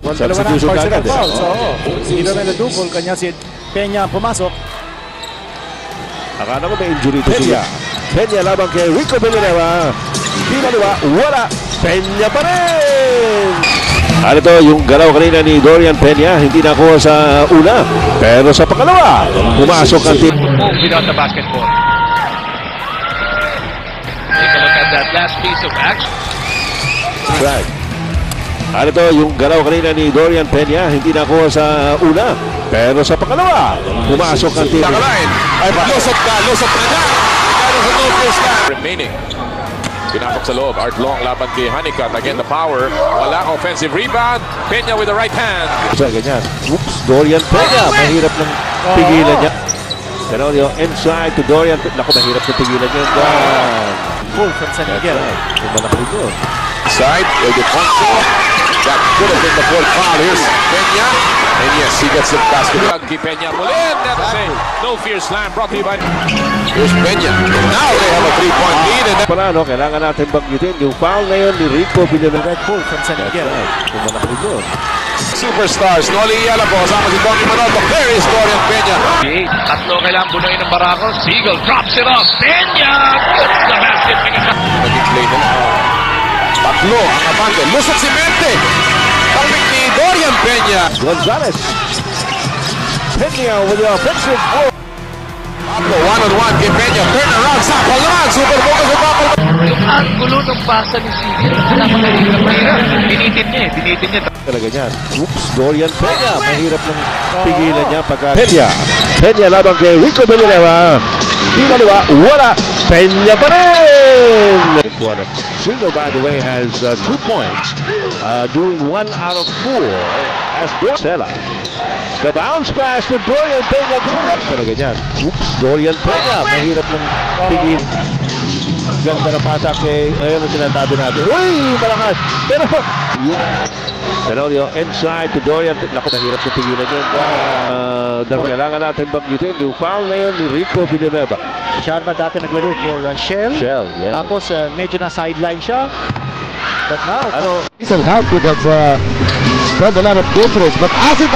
Substitution Dalawa na, agad. foul. So, hindi naman na-double. Kanya si Peña pumasok. Akala ko may injury to siya. Peña labang kay Rico Villanueva. Di maliwa, wala. Peña pa rin! Ano to, yung galaw kanina ni Dorian Peña, hindi nakuha sa una. Pero sa pangalawa, pumasok ang team. Without the basketball. Take a look at that last piece of action. Right. Ano to, yung galaw kanina ni Dorian Peña, hindi nakuha sa una. Pero sa pangalawa, pumasok ang team. Ay, lusot na na. Pero sa no-first na. Remaining. Pinapok sa loob. Art Long laban kay Honeycutt. Again, the power. Wala offensive rebound. Peña with the right hand. Sa ganyan. Oops, Dorian Peña. Mahirap ng pigilan niya. Pero yung inside to Dorian. Naku, mahirap ng pigilan niya. Full from San Miguel. Yung malaki doon. Side, with the control. That could have been the fourth foul. Here's Peña. And yes, he gets the basket. Kay Peña muli. That's a no fear slam brought to you by... Here's Peña. Now they have a three-point lead. And Para no, kailangan natin banggitin yung foul na yun ni Rico Villanueva. Full from San Miguel. Yung malaki doon. superstars. Noli Iyala po. Kasama si Bonnie Manoto. There is Dorian Peña. Tatlo kailangan bunuin ng Barako. Siegel drops it off. Peña! Gets the basket. Naging play nila. Tatlo ang abante. Lusot si Mente. Talmik ni Dorian Peña. Gonzalez. Peña with the offensive goal. Pablo, one-on-one kay Peña. Turn around. Sapal naman. Super focus sa Pablo. Yung angulo ng pasa ni Siegel. Mahirap. Binitin niya. Talaga niyan. Oops, Dorian Peña. Mahirap ng pigilan niya pagka... Peña labang kay Rico Villanueva. Di maliwa, wala. Peña pa rin! Siegel, by the way, has 2 points. Doing 1 out of 4 as Dorcella. The bounce pass to Dorian Peña. Talaga niyan. Oops, Dorian Peña. Mahirap ng pigil. Ganda na pasa kay... Ayun ang sinasabi natin. Uy, malakas! Pero yung inside to Dorian. Naku, mahirap na pigilan yun. Kailangan natin banggitin yung foul na yun ni Rico Villanueva. Siya naman dati naglaro for Shell. Shell, yeah. Tapos medyo na sideline siya. But now, Ano? Hazel Howe could have done a lot of difference, but as it